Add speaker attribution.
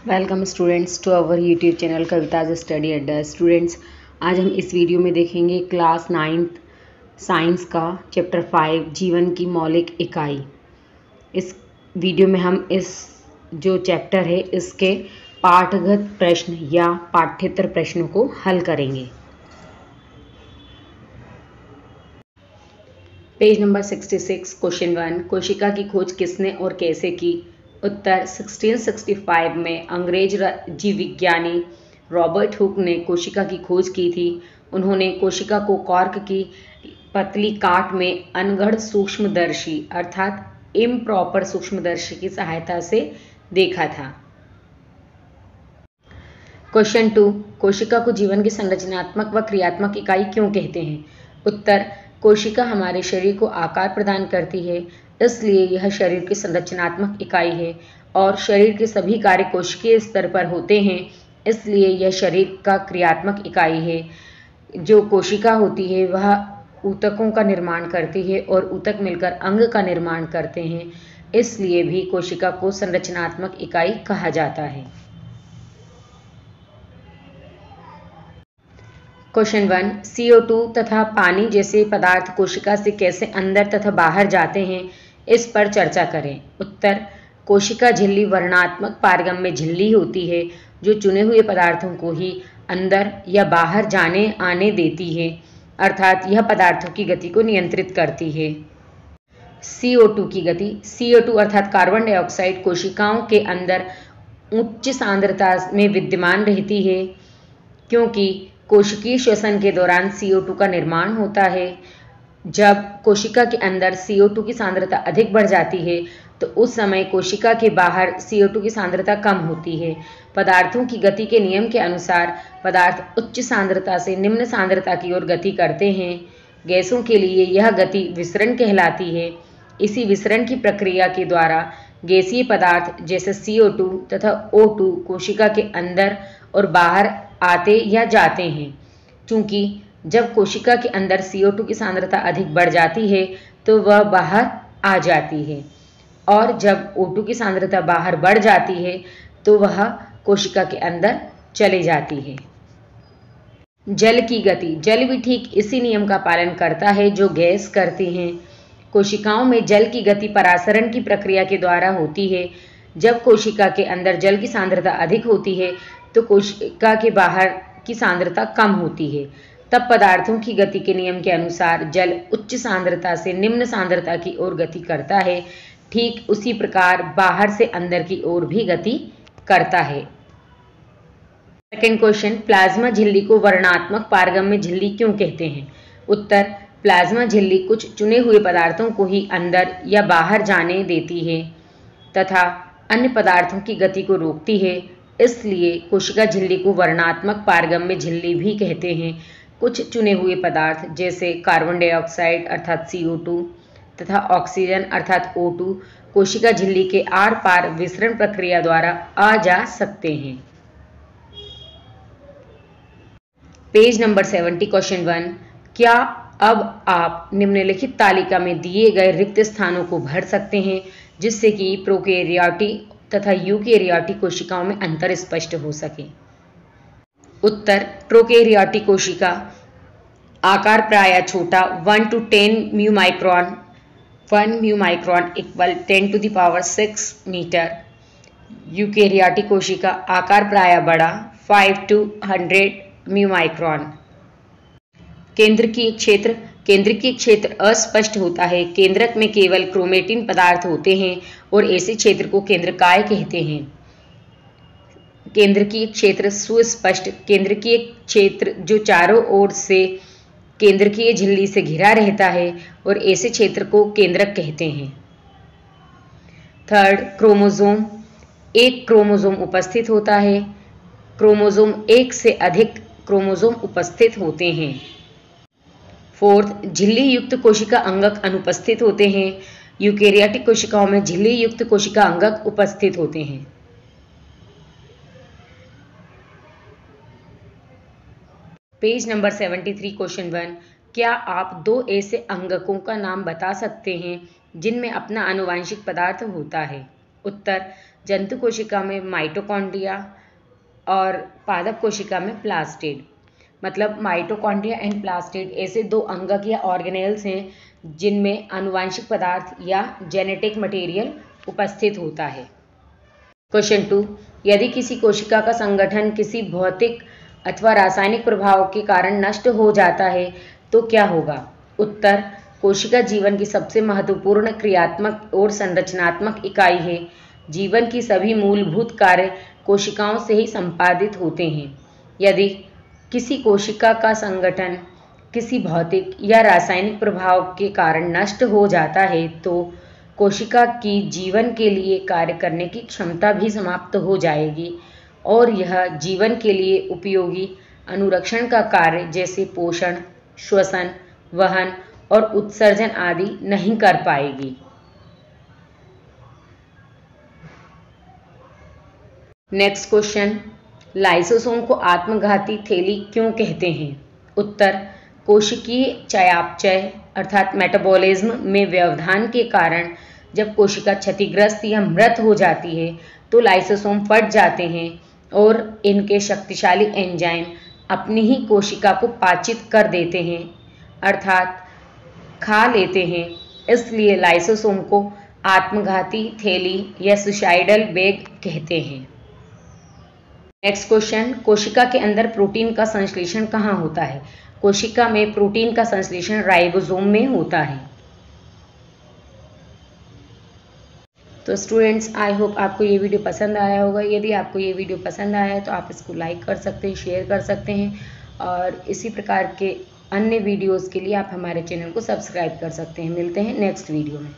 Speaker 1: Welcome students to our YouTube channel Kavita's study Adda. Students, आज हम इस वीडियो में देखेंगे क्लास 9th साइंस का चैप्टर 5 जीवन की मौलिक इकाई। इस वीडियो में हम इस जो चैप्टर है इसके पाठगत प्रश्न या पाठ्येतर प्रश्नों को हल करेंगे। पेज नंबर 66, क्वेश्चन 1, कोशिका की खोज किसने और कैसे की? उत्तर, 1665 में अंग्रेज जीव विज्ञानी रॉबर्ट हुक ने कोशिका की खोज की थी। उन्होंने कोशिका को कॉर्क की पतली काट में अनगढ़ सूक्ष्मदर्शी अर्थात इम्प्रॉपर सूक्ष्मदर्शी की सहायता से देखा था। क्वेश्चन 2, कोशिका को जीवन की संरचनात्मक व क्रियात्मक इकाई क्यों कहते हैं? उत्तर, कोशिका हमारे शरीर को आकार प्रदान करती है, इसलिए यह शरीर की संरचनात्मक इकाई है और शरीर के सभी कार्य कोशिकीय स्तर पर होते हैं, इसलिए यह शरीर का क्रियात्मक इकाई है। जो कोशिका होती है वह ऊतकों का निर्माण करती है और ऊतक मिलकर अंग का निर्माण करते हैं, इसलिए भी कोशिका को संरचनात्मक इकाई कहा जाता है। क्वेश्चन 1, CO2 तथा पानी जैसे पदार्थ कोशिका से कैसे अंदर तथा बाहर जाते हैं, इस पर चर्चा करें। उत्तर, कोशिका झिल्ली वर्णात्मक पारगम्य झिल्ली होती है जो चुने हुए पदार्थों को ही अंदर या बाहर जाने आने देती है, अर्थात यह पदार्थों की गति को नियंत्रित करती है। CO2 की गति। CO2 अर्थात कार्बन डाइऑक्साइड कोशिकाओं के अंदर उच्च सांद्रता में विद्यमान रहती है, क्योंकि कोशिकीय श्वसन के दौरान CO2 का निर्माण होता है। जब कोशिका के अंदर CO2 की सांद्रता अधिक बढ़ जाती है तो उस समय कोशिका के बाहर CO2 की सांद्रता कम होती है। पदार्थों की गति के नियम के अनुसार पदार्थ उच्च सांद्रता से निम्न सांद्रता की ओर गति करते हैं। गैसों के लिए यह गति विसरण कहलाती है। इसी विसरण की प्रक्रिया के द्वारा गैसीय पदार्थ जैसे CO2 तथा O2 कोशिका के अंदर और बाहर आते या जाते हैं। चूंकि जब कोशिका के अंदर CO2 की सांद्रता अधिक बढ़ जाती है तो वह बाहर आ जाती है, और जब O2 की सांद्रता बाहर बढ़ जाती है तो वह कोशिका के अंदर चले जाती है। जल की गति। जल भी ठीक इसी नियम का पालन करता है जो गैस करती हैं। कोशिकाओं में जल की गति परासरण की प्रक्रिया के द्वारा होती है। जब कोशिका के अंदर जल की सांद्रता अधिक होती है तो कोशिका के बाहर की सांद्रता कम होती है। तब पदार्थों की गति के नियम के अनुसार जल उच्च सांद्रता से निम्न सांद्रता की ओर गति करता है। ठीक उसी प्रकार बाहर से अंदर की ओर भी गति करता है। सेकंड क्वेश्चन, प्लाज्मा झिल्ली को वर्णात्मक पारगम्य झिल्ली क्यों कहते हैं? उत्तर, प्लाज्मा झिल्ली कुछ चुने हुए पदार्थों को ही अंदर या बाहर जाने देती है तथा अन्य पदार्थों की गति को रोकती है, इसलिए कोशिका झिल्ली को वर्णात्मक पारगम्य झिल्ली भी कहते हैं। कुछ चुने हुए पदार्थ जैसे कार्बन डाइऑक्साइड अर्थात CO2 तथा ऑक्सीजन अर्थात O2 कोशिका झिल्ली के आर पार विसरण प्रक्रिया द्वारा आ जा सकते हैं। पेज नंबर 70, क्वेश्चन 1, क्या अब आप निम्नलिखित तालिका में दिए गए रिक्त स्थानों को भर सकते हैं जिससे कि प्रोकैरियोटी तथा यूकैरियोटी कोशिकाओं में अंतर स्पष्ट हो सके? उत्तर, प्रोकैरियोटिक कोशिका आकार प्रायः छोटा 1 to 10 mu micron, 1 mu micron equal 10 to the power 6 metre. Eukaryotic कोशिका आकार प्रायः बड़ा 5 to 100 म्यू माइक्रोन। केंद्रकीय क्षेत्र। केंद्रकीय क्षेत्र अस्पष्ट होता है। केंद्रक में केवल क्रोमेटिन पदार्थ होते हैं और ऐसे क्षेत्र को केंद्रकाय कहते हैं। केंद्रकीय क्षेत्र सुस्पष्ट। केंद्रकीय क्षेत्र जो चारों ओर से केंद्रकीय झिल्ली से घिरा रहता है और ऐसे क्षेत्र को केंद्रक कहते हैं। Third, chromosome. एक क्रोमोसोम उपस्थित होता है। क्रोमोसोम एक से अधिक क्रोमोसोम उपस्थित होते हैं। फोर्थ, झिल्ली युक्त कोशिका अंगक अनुपस्थित होते हैं। यूकैरियोटिक कोशिकाओं में झिल्ली युक्त कोशिका अंगक उपस्थित होते हैं। पेज नंबर 73, क्वेश्चन 1, क्या आप दो ऐसे अंगकों का नाम बता सकते हैं जिनमें अपना आनुवांशिक पदार्थ होता है? उत्तर, जंतु कोशिका में माइटोकॉन्ड्रिया और पादप कोशिका में प्लास्टिड। मतलब माइटोकॉन्ड्रिया एंड प्लास्टिड ऐसे दो अंगक या ऑर्गेनेल्स हैं जिनमें आनुवांशिक पदार्थ या जेनेटिक मटेरियल उपस्थित होता है। क्वेश्चन 2, यदि किसी कोशिका का संगठन किसी भौतिक अथवा रासायनिक प्रभाव के कारण नष्ट हो जाता है तो क्या होगा? उत्तर, कोशिका जीवन की सबसे महत्वपूर्ण क्रियात्मक और संरचनात्मक इकाई है। जीवन की सभी मूलभूत कार्य कोशिकाओं से ही संपादित होते हैं। यदि किसी कोशिका का संगठन किसी भौतिक या रासायनिक प्रभाव के कारण नष्ट हो जाता है तो कोशिका की जीवन के लिए कार्य करने की क्षमता भी समाप्त हो जाएगी और यह जीवन के लिए उपयोगी अनुरक्षण का कार्य जैसे पोषण, श्वसन, वहन और उत्सर्जन आदि नहीं कर पाएगी। नेक्स्ट क्वेश्चन, लाइसोसोम को आत्मघाती थैली क्यों कहते हैं? उत्तर, कोशिकीय चयापचय अर्थात मेटाबॉलिज्म में व्यवधान के कारण जब कोशिका क्षतिग्रस्त या मृत हो जाती है तो लाइसोसोम फट जाते हैं और इनके शक्तिशाली एंजाइम अपनी ही कोशिका को पाचित कर देते हैं अर्थात खा लेते हैं। इसलिए लाइसोसोम को आत्मघाती थैली या सुसाइडल बैग कहते हैं। नेक्स्ट क्वेश्चन, कोशिका के अंदर प्रोटीन का संश्लेषण कहाँ होता है? कोशिका में प्रोटीन का संश्लेषण राइबोसोम में होता है। तो स्टूडेंट्स, आई होप आपको ये वीडियो पसंद आया होगा। यदि आपको ये वीडियो पसंद आया है तो आप इसको लाइक कर सकते हैं, शेयर कर सकते हैं और इसी प्रकार के अन्य वीडियोस के लिए आप हमारे चैनल को सब्सक्राइब कर सकते हैं। मिलते हैं नेक्स्ट वीडियो में।